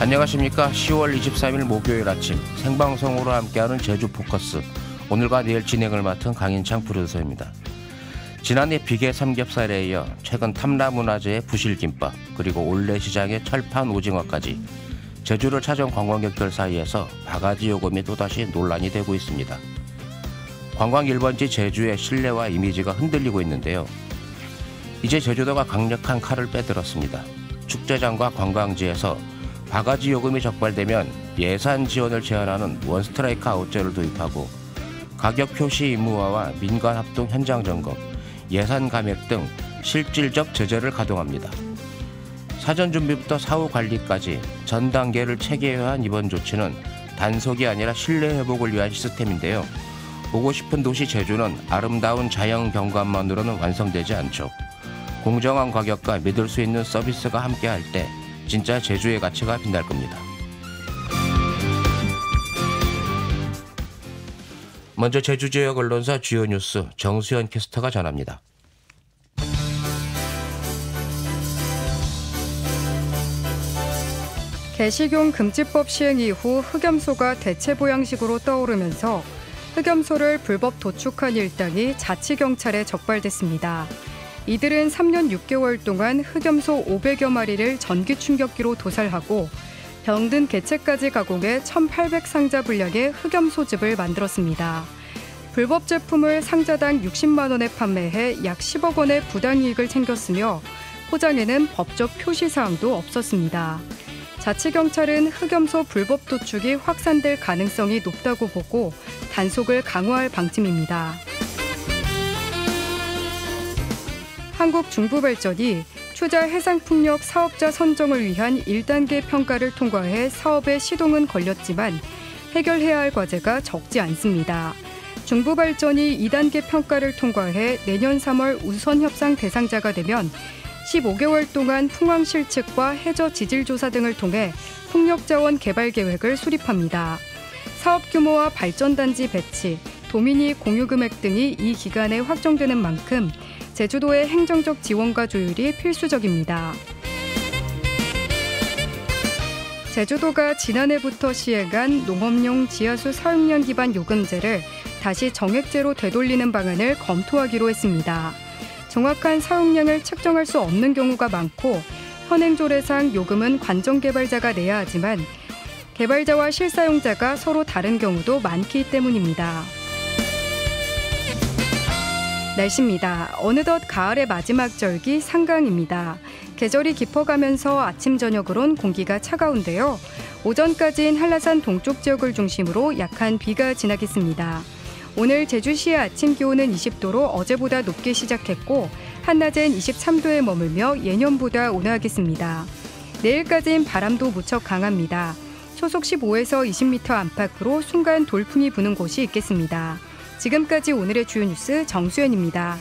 안녕하십니까. 10월 23일 목요일 아침 생방송으로 함께하는 제주 포커스, 오늘과 내일 진행을 맡은 강인창 프로듀서입니다. 지난해 비계 삼겹살에 이어 최근 탐라문화재의 부실김밥, 그리고 올레시장의 철판 오징어까지 제주를 찾은 관광객들 사이에서 바가지 요금이 또다시 논란이 되고 있습니다. 관광 1번지 제주의 신뢰와 이미지가 흔들리고 있는데요. 이제 제주도가 강력한 칼을 빼들었습니다. 축제장과 관광지에서 바가지 요금이 적발되면 예산 지원을 제한하는 원스트라이크 아웃제를 도입하고 가격 표시 의무화와 민관 합동 현장 점검, 예산 감액 등 실질적 제재를 가동합니다. 사전 준비부터 사후 관리까지 전 단계를 체계화한 이번 조치는 단속이 아니라 신뢰 회복을 위한 시스템인데요. 보고 싶은 도시 제주는 아름다운 자연 경관만으로는 완성되지 않죠. 공정한 가격과 믿을 수 있는 서비스가 함께할 때 진짜 제주의 가치가 빛날 겁니다. 먼저 제주 지역 언론사 주요 뉴스 정수현 캐스터가 전합니다. 개식용 금지법 시행 이후 흑염소가 대체 보양식으로 떠오르면서 흑염소를 불법 도축한 일당이 자치경찰에 적발됐습니다. 이들은 3년 6개월 동안 흑염소 500여 마리를 전기 충격기로 도살하고 병든 개체까지 가공해 1,800상자 분량의 흑염소즙을 만들었습니다. 불법 제품을 상자당 60만 원에 판매해 약 10억 원의 부당이익을 챙겼으며 포장에는 법적 표시사항도 없었습니다. 자치경찰은 흑염소 불법 도축이 확산될 가능성이 높다고 보고 단속을 강화할 방침입니다. 한국중부발전이 추자 해상풍력 사업자 선정을 위한 1단계 평가를 통과해 사업의 시동은 걸렸지만 해결해야 할 과제가 적지 않습니다. 중부발전이 2단계 평가를 통과해 내년 3월 우선협상 대상자가 되면 15개월 동안 풍황 실측과 해저 지질 조사 등을 통해 풍력자원 개발 계획을 수립합니다. 사업 규모와 발전단지 배치, 도민이 공유 금액 등이 이 기간에 확정되는 만큼 제주도의 행정적 지원과 조율이 필수적입니다. 제주도가 지난해부터 시행한 농업용 지하수 사용량 기반 요금제를 다시 정액제로 되돌리는 방안을 검토하기로 했습니다. 정확한 사용량을 측정할 수 없는 경우가 많고 현행조례상 요금은 관정 개발자가 내야 하지만 개발자와 실사용자가 서로 다른 경우도 많기 때문입니다. 날씨입니다. 어느덧 가을의 마지막 절기 상강입니다. 계절이 깊어가면서 아침 저녁으론 공기가 차가운데요. 오전까지는 한라산 동쪽 지역을 중심으로 약한 비가 지나겠습니다. 오늘 제주시의 아침 기온은 20도로 어제보다 높게 시작했고 한낮엔 23도에 머물며 예년보다 온화하겠습니다. 내일까지는 바람도 무척 강합니다. 초속 15에서 20m 안팎으로 순간 돌풍이 부는 곳이 있겠습니다. 지금까지 오늘의 주요 뉴스 정수연입니다.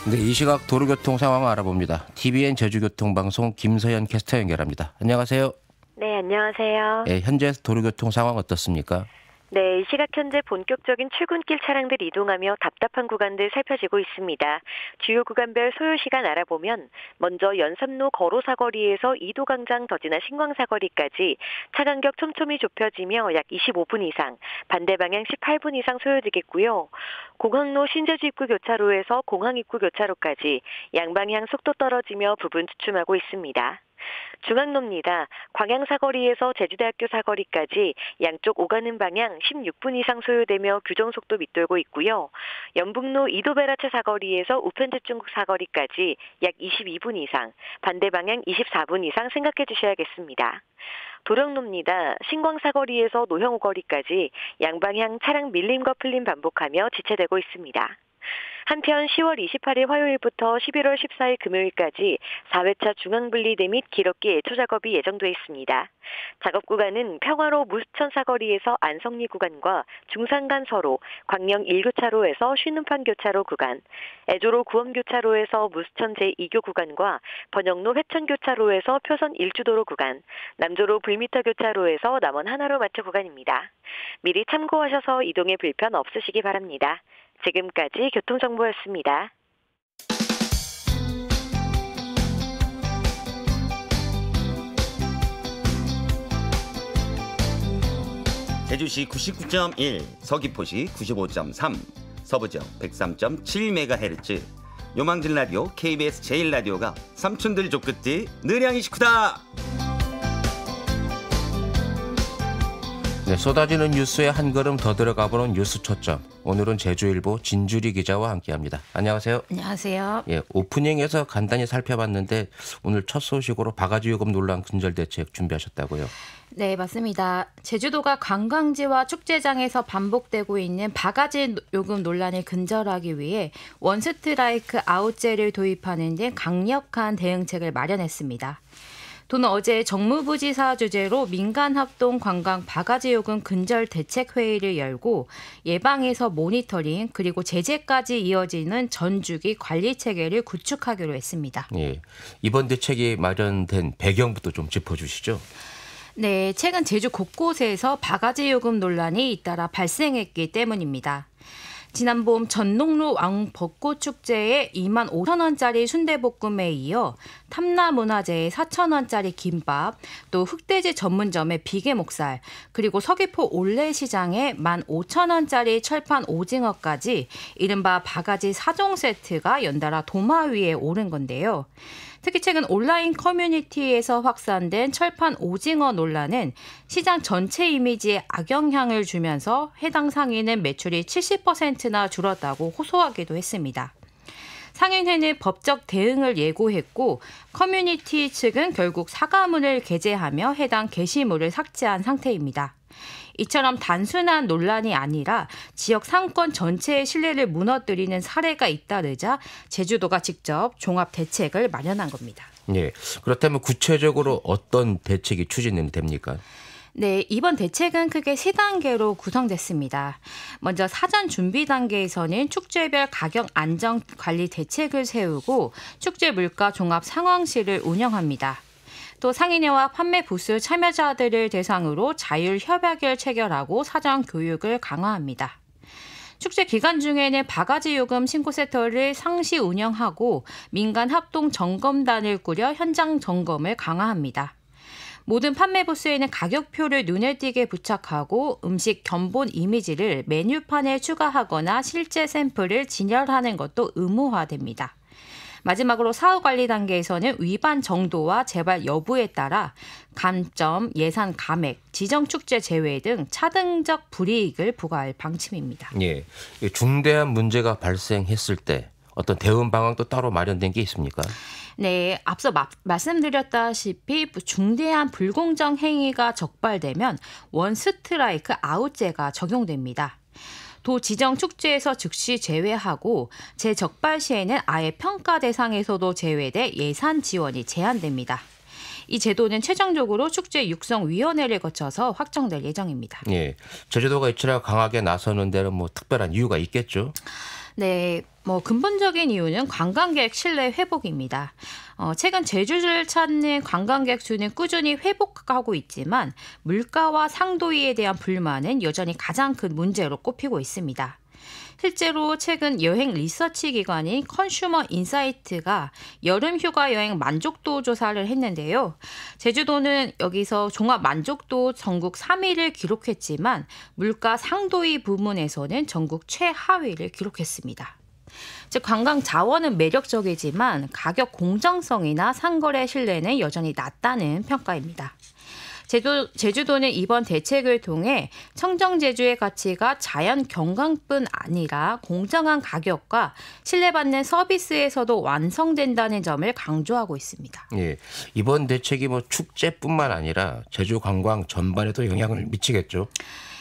네, 이 시각 도로교통 상황 알아봅니다. TVN 제주교통방송 김서연 캐스터 연결합니다. 안녕하세요. 네, 안녕하세요. 네, 현재 도로교통 상황 어떻습니까? 네, 이 시각 현재 본격적인 출근길 차량들 이동하며 답답한 구간들 살펴지고 있습니다. 주요 구간별 소요시간 알아보면 먼저 연삼로 거로사거리에서 이도광장 더 지나 신광사거리까지 차간격 촘촘히 좁혀지며 약 25분 이상, 반대 방향 18분 이상 소요되겠고요. 공항로 신제주 입구 교차로에서 공항 입구 교차로까지 양방향 속도 떨어지며 부분 주춤하고 있습니다. 중앙로입니다. 광양사거리에서 제주대학교 사거리까지 양쪽 오가는 방향 16분 이상 소요되며 규정속도 밑돌고 있고요. 연북로 이도베라체 사거리에서 우편제중국 사거리까지 약 22분 이상, 반대 방향 24분 이상 생각해 주셔야겠습니다. 도령로입니다. 신광사거리에서 노형오거리까지 양방향 차량 밀림과 풀림 반복하며 지체되고 있습니다. 한편 10월 28일 화요일부터 11월 14일 금요일까지 4회차 중앙분리대 및 길업기 애초 작업이 예정돼 있습니다. 작업 구간은 평화로 무수천 사거리에서 안성리 구간과 중산간서로, 광명 1교차로에서 쉬는판 교차로 구간, 애조로 구엄교차로에서 무수천 제2교 구간과 번영로 회천교차로에서 표선 1주도로 구간, 남조로 불미터 교차로에서 남원 하나로마트 구간입니다. 미리 참고하셔서 이동에 불편 없으시기 바랍니다. 지금까지 교통정보였습니다. 제주시 99.1, 서귀포시 95.3, 서부지역 103.7MHz, 요망진 라디오 KBS 제1라디오가 삼촌들 족끝이 느량이 식후다. 네, 쏟아지는 뉴스에 한 걸음 더 들어가보는 뉴스 초점. 오늘은 제주일보 진주리 기자와 함께합니다. 안녕하세요. 안녕하세요. 예, 오프닝에서 간단히 살펴봤는데 오늘 첫 소식으로 바가지 요금 논란 근절 대책 준비하셨다고요? 네, 맞습니다. 제주도가 관광지와 축제장에서 반복되고 있는 바가지 요금 논란을 근절하기 위해 원스트라이크 아웃제를 도입하는 등 강력한 대응책을 마련했습니다. 도는 어제 정무부지사 주재로 민간합동 관광 바가지 요금 근절 대책 회의를 열고 예방에서 모니터링 그리고 제재까지 이어지는 전주기 관리 체계를 구축하기로 했습니다. 예, 이번 대책이 마련된 배경부터 좀 짚어주시죠. 네, 최근 제주 곳곳에서 바가지 요금 논란이 잇따라 발생했기 때문입니다. 지난 봄 전농로 왕벚꽃 축제에 2만 5천 원짜리 순대볶음에 이어 탐라문화재에 4천 원짜리 김밥, 또 흑돼지 전문점의 비계 목살, 그리고 서귀포 올레시장에 1만 5천 원짜리 철판 오징어까지 이른바 바가지 4종 세트가 연달아 도마 위에 오른 건데요. 특히 최근 온라인 커뮤니티에서 확산된 철판 오징어 논란은 시장 전체 이미지에 악영향을 주면서 해당 상인은 매출이 70%나 줄었다고 호소하기도 했습니다. 상인회는 법적 대응을 예고했고 커뮤니티 측은 결국 사과문을 게재하며 해당 게시물을 삭제한 상태입니다. 이처럼 단순한 논란이 아니라 지역 상권 전체의 신뢰를 무너뜨리는 사례가 잇따르자 제주도가 직접 종합 대책을 마련한 겁니다. 예, 그렇다면 구체적으로 어떤 대책이 추진됩니까? 네, 이번 대책은 크게 3단계로 구성됐습니다. 먼저 사전 준비 단계에서는 축제별 가격 안정 관리 대책을 세우고 축제 물가 종합 상황실을 운영합니다. 또 상인회와 판매 부스 참여자들을 대상으로 자율 협약을 체결하고 사전 교육을 강화합니다. 축제 기간 중에는 바가지 요금 신고센터를 상시 운영하고 민간 합동 점검단을 꾸려 현장 점검을 강화합니다. 모든 판매 부스에는 가격표를 눈에 띄게 부착하고 음식 견본 이미지를 메뉴판에 추가하거나 실제 샘플을 진열하는 것도 의무화됩니다. 마지막으로 사후 관리 단계에서는 위반 정도와 재발 여부에 따라 감점, 예산 감액, 지정 축제 제외 등 차등적 불이익을 부과할 방침입니다. 예, 중대한 문제가 발생했을 때 어떤 대응 방안도 따로 마련된 게 있습니까? 네, 앞서 말씀드렸다시피 중대한 불공정 행위가 적발되면 원스트라이크 아웃제가 적용됩니다. 도 지정 축제에서 즉시 제외하고 재적발 시에는 아예 평가 대상에서도 제외돼 예산 지원이 제한됩니다. 이 제도는 최종적으로 축제 육성위원회를 거쳐서 확정될 예정입니다. 예, 제주도가 이처럼 강하게 나서는 데는 뭐 특별한 이유가 있겠죠? 네, 근본적인 이유는 관광객 신뢰 회복입니다. 최근 제주를 찾는 관광객 수는 꾸준히 회복하고 있지만 물가와 상도위에 대한 불만은 여전히 가장 큰 문제로 꼽히고 있습니다. 실제로 최근 여행 리서치 기관인 컨슈머 인사이트가 여름 휴가 여행 만족도 조사를 했는데요. 제주도는 여기서 종합 만족도 전국 3위를 기록했지만 물가 상도위 부문에서는 전국 최하위를 기록했습니다. 즉 관광 자원은 매력적이지만 가격 공정성이나 상거래 신뢰는 여전히 낮다는 평가입니다. 제주도는 이번 대책을 통해 청정제주의 가치가 자연 경관뿐 아니라 공정한 가격과 신뢰받는 서비스에서도 완성된다는 점을 강조하고 있습니다. 예, 이번 대책이 축제뿐만 아니라 제주 관광 전반에도 영향을 미치겠죠?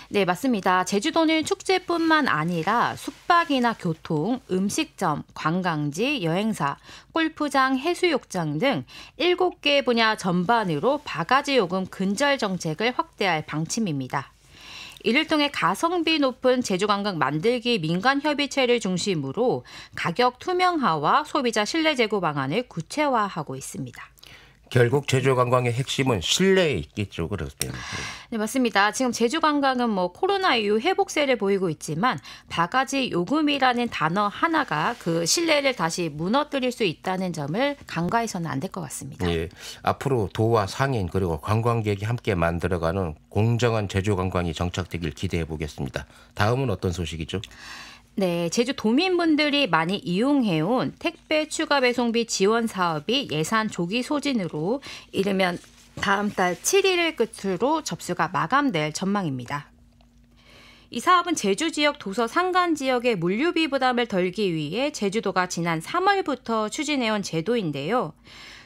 네, 맞습니다. 제주도는 축제뿐만 아니라 숙박이나 교통, 음식점, 관광지, 여행사, 골프장, 해수욕장 등 7개 분야 전반으로 바가지 요금 근절 정책을 확대할 방침입니다. 이를 통해 가성비 높은 제주관광 만들기 민간협의체를 중심으로 가격 투명화와 소비자 신뢰 제고 방안을 구체화하고 있습니다. 결국 제주 관광의 핵심은 실내에 있겠죠. 그렇습니다. 네, 맞습니다. 지금 제주 관광은 코로나 이후 회복세를 보이고 있지만 바가지 요금이라는 단어 하나가 그 신뢰를 다시 무너뜨릴 수 있다는 점을 간과해서는 안 될 것 같습니다. 예, 앞으로 도와 상인 그리고 관광객이 함께 만들어가는 공정한 제주 관광이 정착되길 기대해 보겠습니다. 다음은 어떤 소식이죠? 네, 제주 도민분들이 많이 이용해온 택배 추가 배송비 지원 사업이 예산 조기 소진으로 이르면 다음 달 7일을 끝으로 접수가 마감될 전망입니다. 이 사업은 제주 지역 도서 상간 지역의 물류비 부담을 덜기 위해 제주도가 지난 3월부터 추진해온 제도인데요.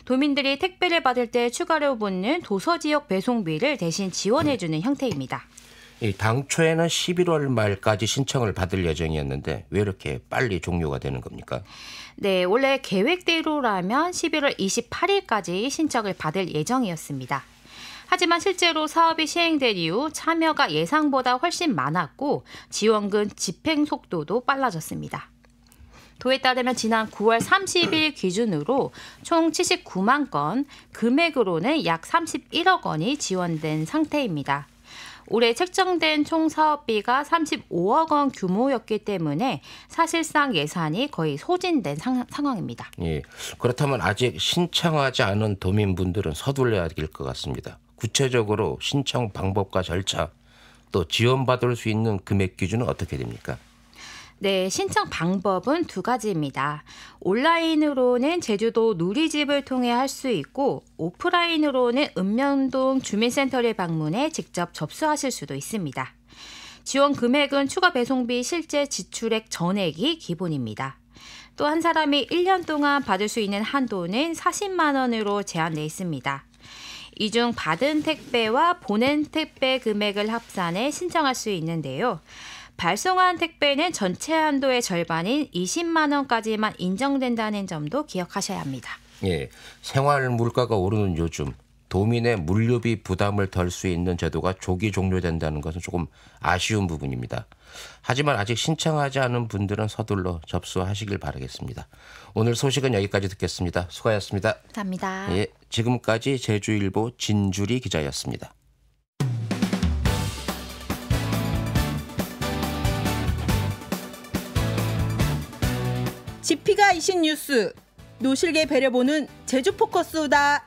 도민들이 택배를 받을 때 추가로 붙는 도서 지역 배송비를 대신 지원해주는 형태입니다. 당초에는 11월 말까지 신청을 받을 예정이었는데 왜 이렇게 빨리 종료가 되는 겁니까? 네, 원래 계획대로라면 11월 28일까지 신청을 받을 예정이었습니다. 하지만 실제로 사업이 시행된 이후 참여가 예상보다 훨씬 많았고 지원금 집행 속도도 빨라졌습니다. 도에 따르면 지난 9월 30일 기준으로 총 79만 건, 금액으로는 약 31억 원이 지원된 상태입니다. 올해 책정된 총 사업비가 35억 원 규모였기 때문에 사실상 예산이 거의 소진된 상황입니다. 예, 그렇다면 아직 신청하지 않은 도민분들은 서둘러야 될 것 같습니다. 구체적으로 신청 방법과 절차, 또 지원받을 수 있는 금액 기준은 어떻게 됩니까? 네, 신청 방법은 두 가지입니다. 온라인으로는 제주도 누리집을 통해 할 수 있고 오프라인으로는 읍면동 주민센터를 방문해 직접 접수하실 수도 있습니다. 지원 금액은 추가 배송비 실제 지출액 전액이 기본입니다. 또 한 사람이 1년 동안 받을 수 있는 한도는 40만 원으로 제한돼 있습니다. 이 중 받은 택배와 보낸 택배 금액을 합산해 신청할 수 있는데요. 발송한 택배는 전체 한도의 절반인 20만 원까지만 인정된다는 점도 기억하셔야 합니다. 예, 생활 물가가 오르는 요즘 도민의 물류비 부담을 덜 수 있는 제도가 조기 종료된다는 것은 조금 아쉬운 부분입니다. 하지만 아직 신청하지 않은 분들은 서둘러 접수하시길 바라겠습니다. 오늘 소식은 여기까지 듣겠습니다. 수고하셨습니다. 감사합니다. 예, 지금까지 제주일보 진주리 기자였습니다. 지피가 이신 뉴스 노실계 배려보는 제주 포커스다.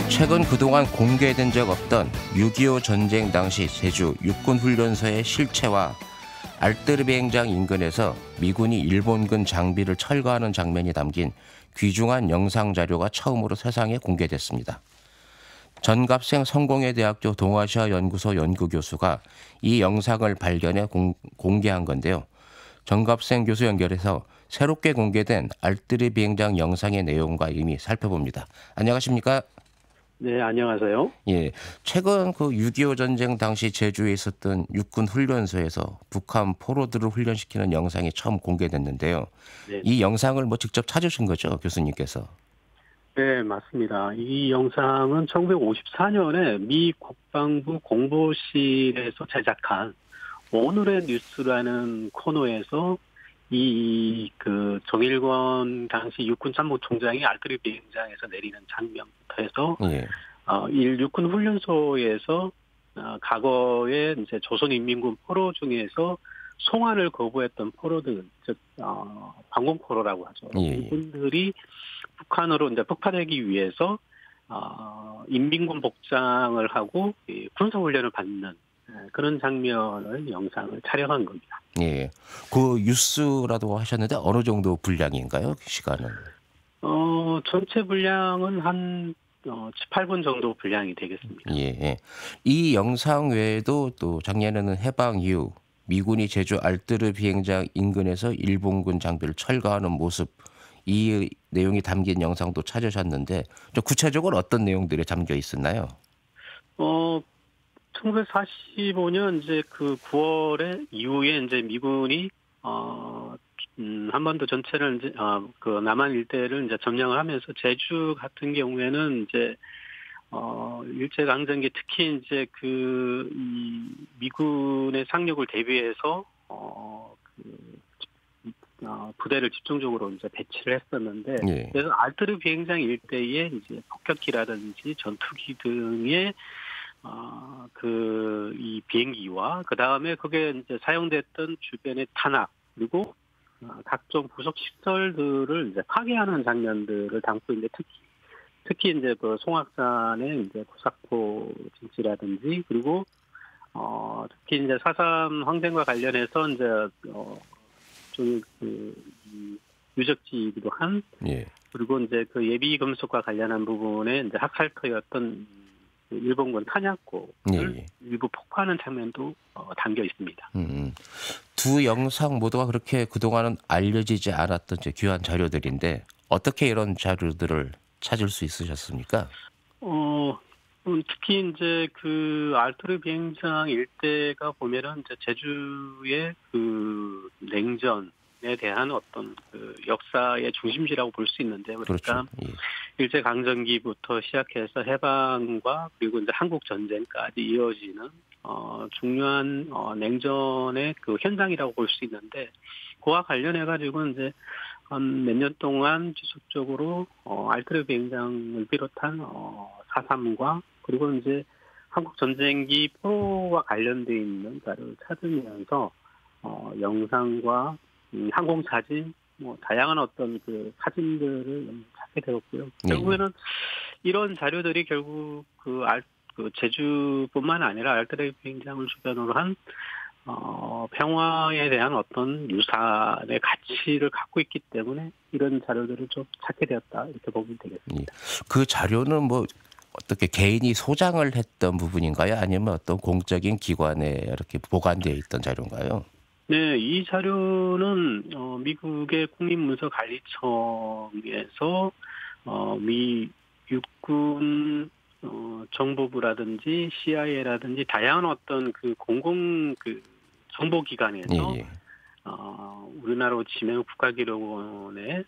최근 그동안 공개된 적 없던 6.25 전쟁 당시 제주 육군훈련소의 실체와 알뜨르 비행장 인근에서 미군이 일본군 장비를 철거하는 장면이 담긴 귀중한 영상 자료가 처음으로 세상에 공개됐습니다. 전갑생 성공회대학교 동아시아 연구소 연구교수가 이 영상을 발견해 공개한 건데요. 전갑생 교수 연결해서 새롭게 공개된 알뜨르 비행장 영상의 내용과 이미 살펴봅니다. 안녕하십니까? 네, 안녕하세요. 예, 최근 그 6.25 전쟁 당시 제주에 있었던 육군 훈련소에서 북한 포로들을 훈련시키는 영상이 처음 공개됐는데요. 네. 이 영상을 직접 찾으신 거죠, 교수님께서? 네, 맞습니다. 이 영상은 1954년에 미 국방부 공보실에서 제작한 오늘의 뉴스라는 코너에서 정일권 당시 육군 참모총장이 알뜨르 비행장에서 내리는 장면부터 해서 예. 육군 훈련소에서 과거에 이제 조선인민군 포로 중에서 송환을 거부했던 포로들, 즉 방공 포로라고 하죠. 예. 이분들이 북한으로 이제 북파되기 위해서 인민군 복장을 하고 군사 훈련을 받는 그런 장면을 영상을 촬영한 겁니다. 예, 그 뉴스라도 하셨는데 어느 정도 분량인가요? 시간은? 전체 분량은 한 18분 정도 분량이 되겠습니다. 예. 이 영상 외에도 또 작년에는 해방 이후 미군이 제주 알뜨르 비행장 인근에서 일본군 장비를 철거하는 모습, 이 내용이 담긴 영상도 찾으셨는데 좀 구체적으로 어떤 내용들이 담겨 있었나요? 1945년 이제 그 9월에 이후에 이제 미군이 한반도 전체를 이제 그 남한 일대를 이제 점령을 하면서 제주 같은 경우에는 이제 일제 강점기 특히 이제 이 미군의 상륙을 대비해서 부대를 집중적으로 이제 배치를 했었는데, 예. 그래서 알트르 비행장 일대에 이제 폭격기라든지 전투기 등의 이 비행기와 그 다음에 그게 이제 사용됐던 주변의 탄약 그리고 각종 부속 시설들을 이제 파괴하는 장면들을 담고 있는데 특히 이제 그 송악산의 이제 고사포 진지라든지 그리고 특히 이제 4.3 항쟁과 관련해서 이제 좀 유적지이기도 한 예. 그리고 이제 그 예비 금속과 관련한 부분에 이제 학살터였던 일본군 탄약고를 예. 일부 폭파하는 장면도 담겨 있습니다. 두 영상 모두가 그렇게 그동안은 알려지지 않았던 귀한 자료들인데 어떻게 이런 자료들을 찾을 수 있으셨습니까? 특히 이제 그 알트르 비행장 일대가 보면은 이제 제주의 그 냉전에 대한 어떤 그 역사의 중심지라고 볼 수 있는데, 그러니까 그렇죠. 예. 일제 강점기부터 시작해서 해방과 그리고 이제 한국 전쟁까지 이어지는 중요한 냉전의 그 현장이라고 볼 수 있는데, 그와 관련해 가지고 이제 한 몇 년 동안 지속적으로 알트르 비행장을 비롯한 4.3과 그리고 이제 한국 전쟁기 포로와 관련돼 있는 자료를 찾으면서 영상과 항공 사진, 다양한 어떤 그 사진들을 찾게 되었고요. 결국에는 이런 자료들이 결국 그 제주뿐만 아니라 알트르 비행장을 주변으로 한 평화에 대한 어떤 유산의 가치를 갖고 있기 때문에 이런 자료들을 좀 찾게 되었다, 이렇게 보면 되겠습니다. 그 자료는 뭐 어떻게 개인이 소장을 했던 부분인가요? 아니면 어떤 공적인 기관에 이렇게 보관되어 있던 자료인가요? 네, 이 자료는 미국의 국립문서관리청에서 미 육군 정보부라든지 CIA라든지 다양한 어떤 그 공공 그 정보기관에서 우리나라 지명 국가기록원에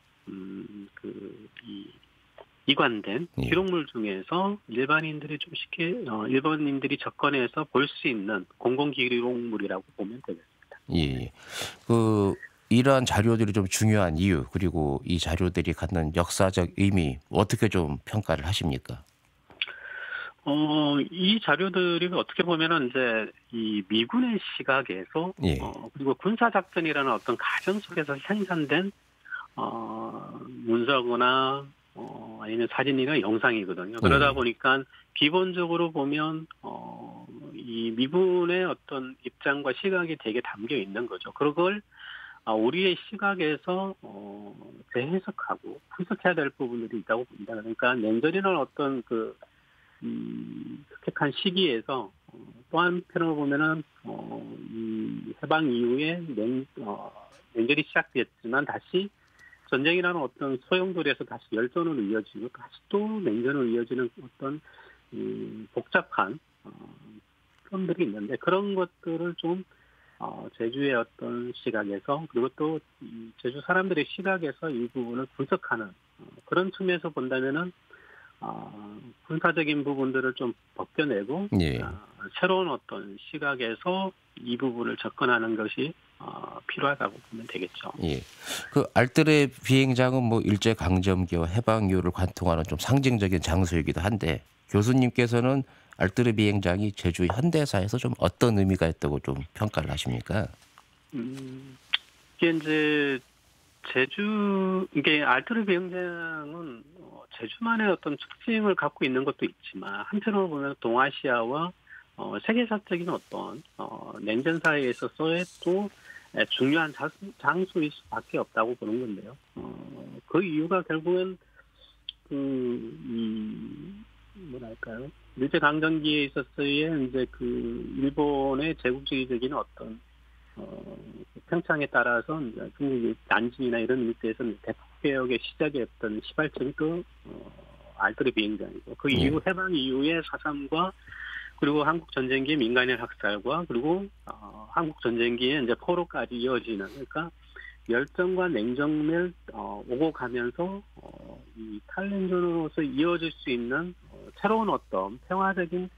이관된 기록물 중에서 일반인들이 좀 쉽게 일반인들이 접근해서 볼 수 있는 공공 기록물이라고 보면 되겠습니다. 예. 이러한 자료들이 좀 중요한 이유, 그리고 이 자료들이 갖는 역사적 의미, 어떻게 좀 평가를 하십니까? 이 자료들이 어떻게 보면은 이제 이 미군의 시각에서 그리고 군사작전이라는 어떤 가정 속에서 생산된 문서거나 아니면 사진이나 영상이거든요. 그러다 보니까 기본적으로 보면 이 미군의 어떤 입장과 시각이 되게 담겨 있는 거죠. 그걸 우리의 시각에서 재해석하고 분석해야 될 부분들이 있다고 봅니다. 그러니까 냉전이라는 어떤 획한 시기에서 또 한편으로 보면은 이 해방 이후에 냉전이 시작됐지만 다시 전쟁이라는 어떤 소용돌이에서 다시 열전으로 이어지고 다시 또 냉전으로 이어지는 어떤 복잡한 흐름들이 있는데, 그런 것들을 좀 제주의 어떤 시각에서 그리고 또 제주 사람들의 시각에서 이 부분을 분석하는 그런 측면에서 본다면은 군사적인 부분들을 좀 벗겨내고 새로운 어떤 시각에서 이 부분을 접근하는 것이 필요하다고 보면 되겠죠. 예. 그 알트르 비행장은 뭐 일제 강점기와 해방 이후를 관통하는 좀 상징적인 장소이기도 한데, 교수님께서는 알트르 비행장이 제주 현대사에서 좀 어떤 의미가 있다고 좀 평가를 하십니까? 이게 이제 이게 알트르 비행장은 제주만의 어떤 특징을 갖고 있는 것도 있지만, 한편으로 보면 동아시아와 세계사적인 어떤 냉전사에 있어서의 또 중요한 장소일 수밖에 없다고 보는 건데요. 그 이유가 결국은 뭐랄까요, 일제 강점기에 있어서의 이제 일본의 제국주의적인 어떤 평창에 따라서 이제 중국이 난징이나 이런 일대에서 대폭 개혁의 시작이었던 시발점이 알트르 비행장이고, 그 이후 해방 이후에 4.3과 그리고 한국 전쟁기의 민간인 학살과 그리고 한국 전쟁기에 이제 포로까지 이어지는, 그러니까 열전과 냉전을 오고 가면서 이 탈냉전으로서 이어질 수 있는 새로운 어떤 평화적인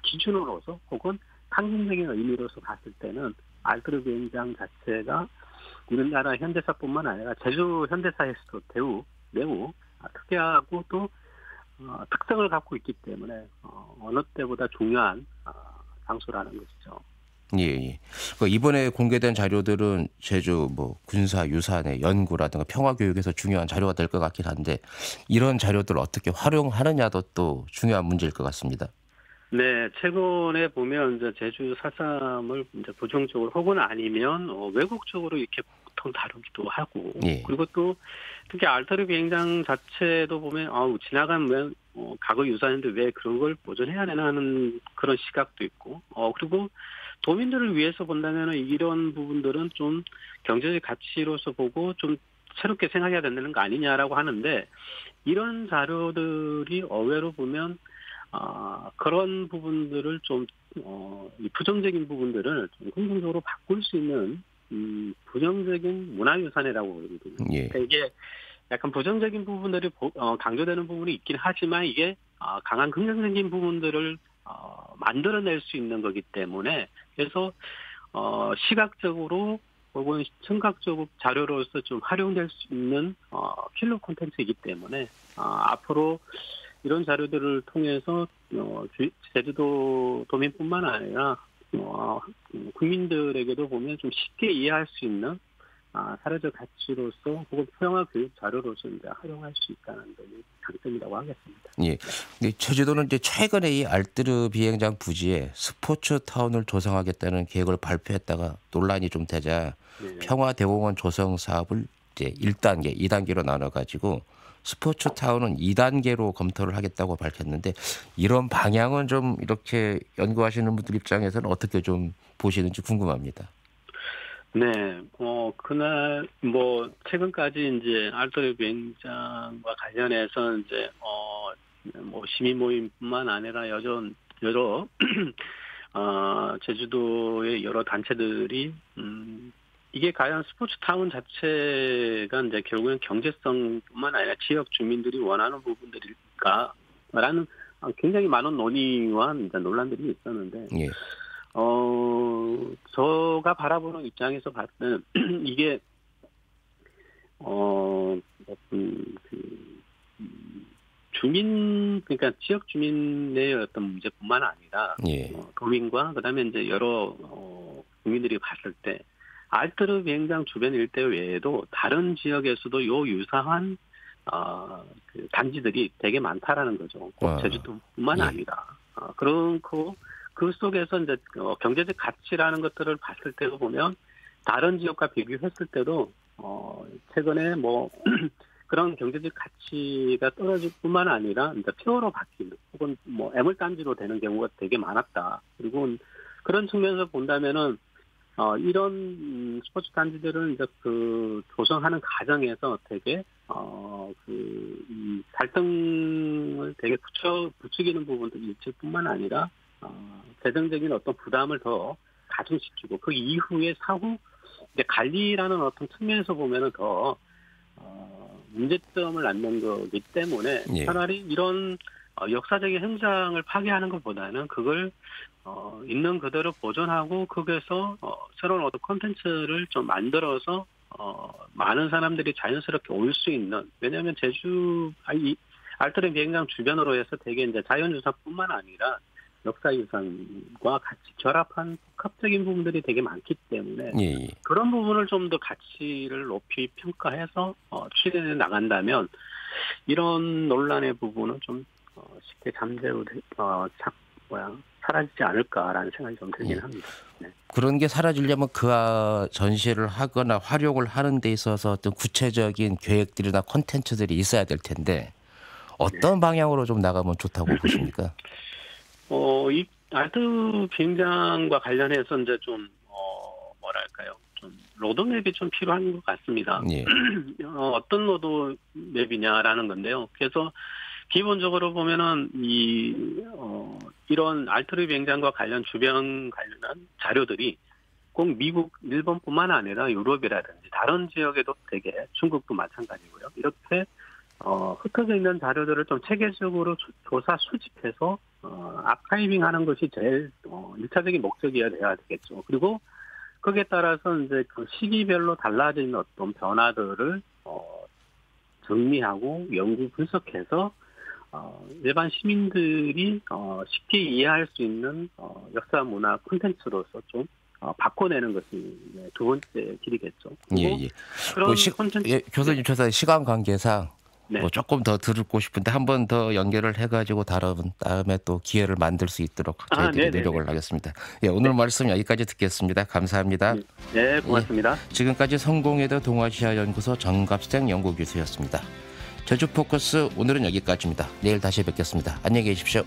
기준으로서 혹은 상징적인 의미로서 봤을 때는 알트르 비행장 자체가 우리나라 현대사뿐만 아니라 제주 현대사에서도 매우 특이하고 또 특성을 갖고 있기 때문에 어느 때보다 중요한 장소라는 것이죠. 예. 이번에 공개된 자료들은 제주 군사 유산의 연구라든가 평화 교육에서 중요한 자료가 될 것 같긴 한데 이런 자료들을 어떻게 활용하느냐도 또 중요한 문제일 것 같습니다. 네, 최근에 보면 이제 제주 4.3을 이제 부정적으로 혹은 아니면 왜곡적으로 이렇게 보통 다루기도 하고, 예. 그리고 또 특히 알타리 비행장 자체도 보면 지나간 과거 유산인데 왜 그런 걸 보존해야 되나 하는 그런 시각도 있고, 그리고 도민들을 위해서 본다면 이런 부분들은 좀 경제적 가치로서 보고 좀 새롭게 생각해야 된다는 거 아니냐라고 하는데, 이런 자료들이 의외로 보면 그런 부분들을 좀 이 부정적인 부분들을 좀 긍정적으로 바꿀 수 있는 부정적인 문화유산이라고 그러거든요. 예. 그러니까 이게 약간 부정적인 부분들이 강조되는 부분이 있긴 하지만 이게 강한 긍정적인 부분들을 만들어낼 수 있는 거기 때문에, 그래서 시각적으로 혹은 청각적 자료로서 좀 활용될 수 있는 킬러 콘텐츠이기 때문에 앞으로 이런 자료들을 통해서 제주도 도민뿐만 아니라 국민들에게도 보면 좀 쉽게 이해할 수 있는 사회적 가치로서 혹은 평화 교육 자료로서 이제 활용할 수 있다는 점이 장점이라고 하겠습니다. 예. 제주도는 이제 최근에 이 알뜨르 비행장 부지에 스포츠 타운을 조성하겠다는 계획을 발표했다가 논란이 좀 되자 평화대공원 조성 사업을 이제 1단계, 2단계로 나눠가지고 스포츠 타운은 2단계로 검토를 하겠다고 밝혔는데 이런 방향은 좀 이렇게 연구하시는 분들 입장에서는 어떻게 좀 보시는지 궁금합니다. 네, 그날 최근까지 이제 알뜨르 비행장과 관련해서 이제 시민 모임뿐만 아니라 여러 제주도의 여러 단체들이 이게 과연 스포츠 타운 자체가 이제 결국엔 경제성뿐만 아니라 지역 주민들이 원하는 부분들일까라는 굉장히 많은 논의와 이제 논란들이 있었는데, 예. 제가 바라보는 입장에서 봤을 때는 이게 그러니까 지역 주민의 어떤 문제뿐만 아니라 예. 도민과 그다음에 이제 여러 국민들이 봤을 때 알뜨르 비행장 주변 일대 외에도 다른 지역에서도 요 유사한 단지들이 되게 많다라는 거죠. 꼭 제주도뿐만 아니라 그렇고 그 속에서 이제 경제적 가치라는 것들을 봤을 때도 보면 다른 지역과 비교했을 때도 최근에 그런 경제적 가치가 떨어질 뿐만 아니라 이제 폐허로 바뀌는 혹은 애물단지로 되는 경우가 되게 많았다. 그리고 그런 측면에서 본다면은 이런 스포츠 단지들은 이제 조성하는 과정에서 되게 이 갈등을 되게 부추기는 부분들이 있을 뿐만 아니라 재정적인 어떤 부담을 더 가중시키고 그 이후에 사후 이제 관리라는 어떤 측면에서 보면은 더 문제점을 낳는 거기 때문에 차라리 이런 역사적인 현장을 파괴하는 것보다는 그걸 있는 그대로 보존하고 거기에서 새로운 어떤 콘텐츠를 좀 만들어서 많은 사람들이 자연스럽게 올 수 있는, 왜냐하면 알뜨르 비행장 주변으로 해서 되게 이제 자연유산뿐만 아니라 역사유산과 같이 결합한 복합적인 부분들이 되게 많기 때문에 그런 부분을 좀 더 가치를 높이 평가해서 추진해 나간다면 이런 논란의 부분은 좀 쉽게 사라지지 않을까라는 생각이 좀 들긴 합니다. 네. 그런 게 사라지려면 그 전시를 하거나 활용을 하는 데 있어서 어떤 구체적인 계획들이나 콘텐츠들이 있어야 될 텐데 어떤 방향으로 좀 나가면 좋다고 보십니까? 이 알뜨르 비행장과 관련해서 이제 좀 좀 로드맵이 좀 필요한 것 같습니다. 어떤 로드맵이냐라는 건데요. 그래서 기본적으로 보면은 이런 알뜨르 비행장과 주변 관련한 자료들이 꼭 미국, 일본뿐만 아니라 유럽이라든지 다른 지역에도 되게 중국도 마찬가지고요. 이렇게 흩어져 있는 자료들을 좀 체계적으로 조사 수집해서 아카이빙하는 것이 제일 1차적인 목적이어야 되겠죠. 그리고 거기에 따라서 이제 그 시기별로 달라지는 어떤 변화들을 정리하고 연구 분석해서 일반 시민들이 쉽게 이해할 수 있는 역사 문화 콘텐츠로서 좀 바꿔내는 것이 두 번째 길이겠죠. 예. 그런 콘텐츠. 예, 교수님 저도 시간 관계상 네. 뭐 조금 더 듣고 싶은데 한 번 더 연결을 해가지고 다음에 또 기회를 만들 수 있도록 저희들이 노력을 하겠습니다. 예, 오늘 말씀 여기까지 듣겠습니다. 감사합니다. 네, 고맙습니다. 예, 지금까지 성공회대 동아시아 연구소 정갑생 연구교수였습니다. 제주 포커스 오늘은 여기까지입니다. 내일 다시 뵙겠습니다. 안녕히 계십시오.